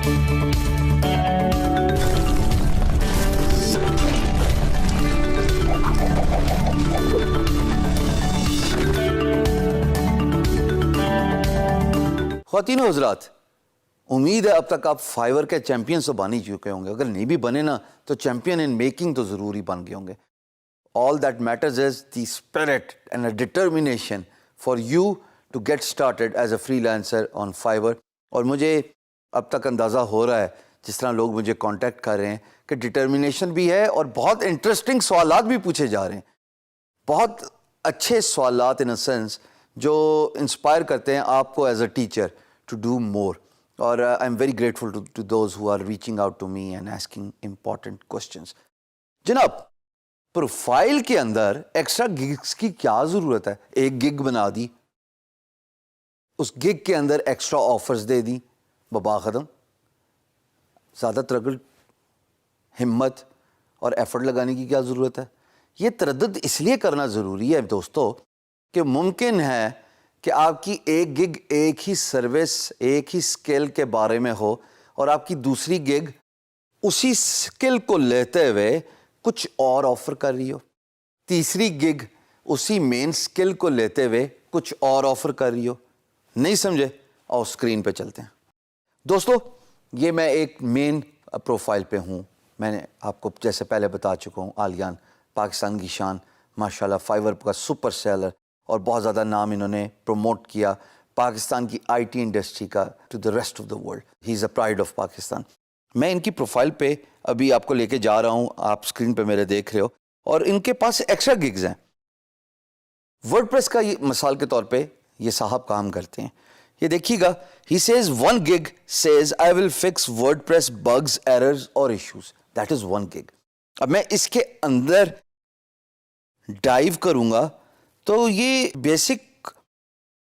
خواتین و حضرات، امید ہے اب تک آپ فائیور کے چیمپئن تو بن ہی چکے ہوں گے. اگر نہیں بھی بنے نا تو چیمپئن ان میکنگ تو ضروری بن گئے ہوں گے. All that matters is the spirit and a determination for you to get started as a freelancer on Fiverr. اور مجھے اب تک اندازہ ہو رہا ہے جس طرح لوگ مجھے کانٹیکٹ کر رہے ہیں کہ ڈٹرمنیشن بھی ہے اور بہت انٹرسٹنگ سوالات بھی پوچھے جا رہے ہیں. بہت اچھے سوالات ان اے سینس جو انسپائر کرتے ہیں آپ کو as a teacher to do more. اور I am very grateful to those who are reaching out to me and asking important questions. جناب، پروفائل کے اندر ایکسٹرا گگس کی کیا ضرورت ہے؟ ایک گگ بنا دی، اس گگ کے اندر ایکسٹرا آفرز دے دی، بابا ختم. زیادہ ترغل ہمت اور ایفرٹ لگانے کی کیا ضرورت ہے؟ یہ تردد اس لیے کرنا ضروری ہے دوستو کہ ممکن ہے کہ آپ کی ایک گگ ایک ہی سروس ایک ہی سکل کے بارے میں ہو اور آپ کی دوسری گگ اسی سکل کو لیتے ہوئے کچھ اور آفر کر رہی ہو، تیسری گگ اسی مین سکل کو لیتے ہوئے کچھ اور آفر کر رہی ہو. نہیں سمجھے؟ اور اسکرین پہ چلتے ہیں. دوستو، یہ میں ایک مین پروفائل پہ ہوں. میں نے آپ کو جیسے پہلے بتا چکا ہوں، عالیان پاکستان کی شان، ماشاءاللہ فائیور کا سپر سیلر، اور بہت زیادہ نام انہوں نے پروموٹ کیا پاکستان کی آئی ٹی انڈسٹری کا to the rest of the world. He is a pride of Pakistan. میں ان کی پروفائل پہ ابھی آپ کو لے کے جا رہا ہوں، آپ اسکرین پہ میرے دیکھ رہے ہو، اور ان کے پاس ایکسٹرا گگز ہیں. ورڈ پریس کا یہ مثال کے طور پہ یہ صاحب کام کرتے ہیں. یہ دیکھیے گا، he says one gig says I will fix WordPress bugs errors اور issues. That is one gig. اب میں اس کے اندر ڈائیو کروں گا تو یہ بیسک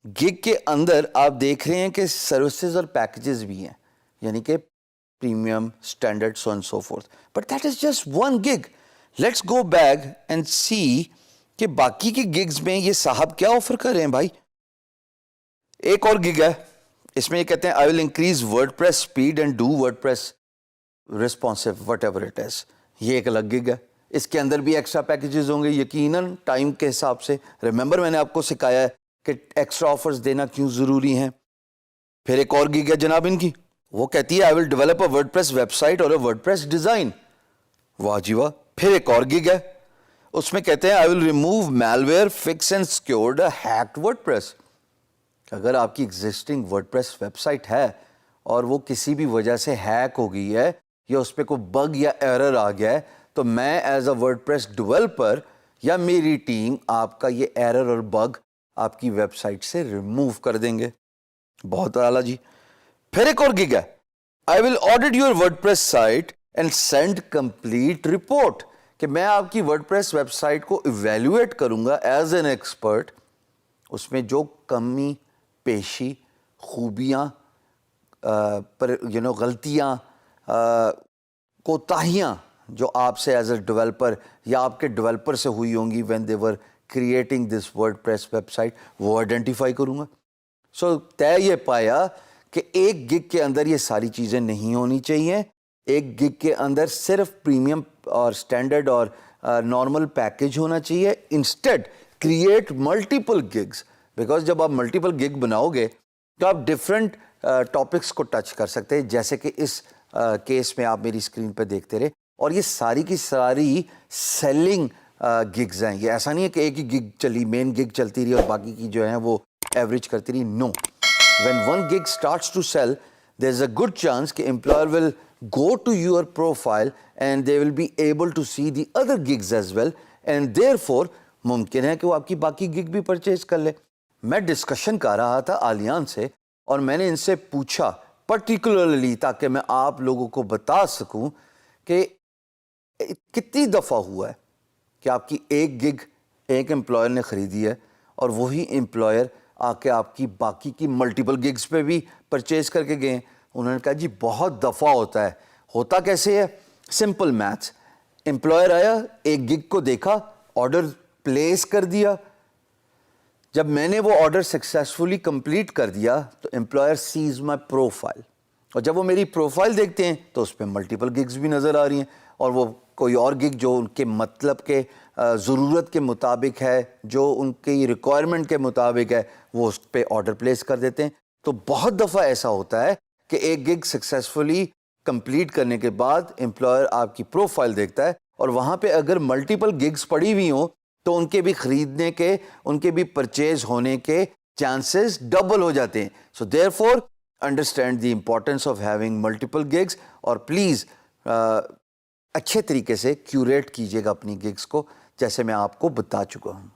گگ کے اندر آپ دیکھ رہے ہیں کہ سروسز اور پیکیجز بھی ہیں، یعنی کہ premium, standard, so and so forth. But that is just one gig. Let's go back and see کہ باقی کی گگز میں یہ صاحب کیا آفر کر رہے ہیں. بھائی ایک اور گگ ہے، اس میں یہ کہتے ہیں I will increase WordPress speed and do WordPress responsive whatever it is. یہ ایک الگ گگ ہے. اس کے اندر بھی ایکسٹرا پیکیجز ہوں گے یقیناً ٹائم کے حساب سے. ریممبر میں نے آپ کو سکھایا ہے کہ ایکسٹرا آفرز دینا کیوں ضروری ہیں. پھر ایک اور گگ ہے جناب ان کی، وہ کہتی ہے I will develop a WordPress website اور اے ورڈ پریس ڈیزائن. واہ جی واہ. پھر ایک اور گگ ہے، اس میں کہتے ہیں I will remove malware fix and secured hacked WordPress. اگر آپ کی existing WordPress website ہے اور وہ کسی بھی وجہ سے ہیک ہو گئی ہے یا اس پہ کوئی بگ یا ایرر آ گیا ہے تو میں as a word press developer یا میری ٹیم آپ کا یہ ایرر اور بگ آپ کی ویب سائٹ سے ریموو کر دیں گے. بہت اعلیٰ جی. پھر ایک اور گگ ہے، I will audit your WordPress site and send complete report. کہ میں آپ کی ورڈ پریس ویب سائٹ کو ایویلویٹ کروں گا ایز این ایکسپرٹ. اس میں جو کمی پیشی، خوبیاں، غلطیاں، کوتاہیاں جو آپ سے ایز اے ڈیولپر یا آپ کے ڈیولپر سے ہوئی ہوں گی when they were creating this WordPress website, وہ آئیڈینٹیفائی کروں گا. سو طے یہ پایا کہ ایک گگ کے اندر یہ ساری چیزیں نہیں ہونی چاہیے. ایک گگ کے اندر صرف پریمیم اور اسٹینڈرڈ اور نارمل پیکیج ہونا چاہیے. Instead create multiple gigs, because جب آپ ملٹیپل گگ بناؤ گے تو آپ ڈفرینٹ ٹاپکس کو ٹچ کر سکتے ہیں، جیسے کہ اس کیس میں آپ میری اسکرین پہ دیکھتے رہے. اور یہ ساری کی ساری سیلنگ گگز ہیں. یہ ایسا نہیں ہے کہ ایک ہی گگ چلی، مین گگ چلتی رہی اور باقی کی جو ہیں وہ ایوریج کرتی رہی. No. When one gig starts to sell there is a good chance کہ employer will go to your profile and they will be able to see the other gigs as well and therefore ممکن ہے کہ وہ آپ کی باقی gig بھی purchase کر لے. میں ڈسکشن کر رہا تھا عالیان سے اور میں نے ان سے پوچھا پرٹیکولرلی تاکہ میں آپ لوگوں کو بتا سکوں کہ کتنی دفعہ ہوا ہے کہ آپ کی ایک گگ ایک امپلائر نے خریدی ہے اور وہی امپلائر آ کے آپ کی باقی کی ملٹیپل گگز پہ بھی پرچیز کر کے گئے. انہوں نے کہا جی بہت دفعہ ہوتا ہے. ہوتا کیسے ہے؟ Simple maths. امپلائر آیا، ایک گگ کو دیکھا، آرڈر پلیس کر دیا. جب میں نے وہ آرڈر سکسیسفلی کمپلیٹ کر دیا تو امپلائر سیز مائی پروفائل. اور جب وہ میری پروفائل دیکھتے ہیں تو اس پہ ملٹیپل گگز بھی نظر آ رہی ہیں, اور وہ کوئی اور گگ جو ان کے مطلب کے ضرورت کے مطابق ہے, جو ان کی ریکوائرمنٹ کے مطابق ہے, وہ اس پہ آرڈر پلیس کر دیتے ہیں. تو بہت دفعہ ایسا ہوتا ہے کہ ایک گگ سکسیزفلی کمپلیٹ کرنے کے بعد امپلائر آپ کی پروفائل دیکھتا ہے, اور وہاں پہ اگر ملٹیپل گگز پڑی ہوئی ہوں تو ان کے بھی خریدنے کے, ان کے بھی پرچیز ہونے کے چانسز ڈبل ہو جاتے ہیں. So therefore understand the importance of having multiple gigs, اور پلیز اچھے طریقے سے کیوریٹ کیجیے گا اپنی گگز کو, جیسے میں آپ کو بتا چکا ہوں.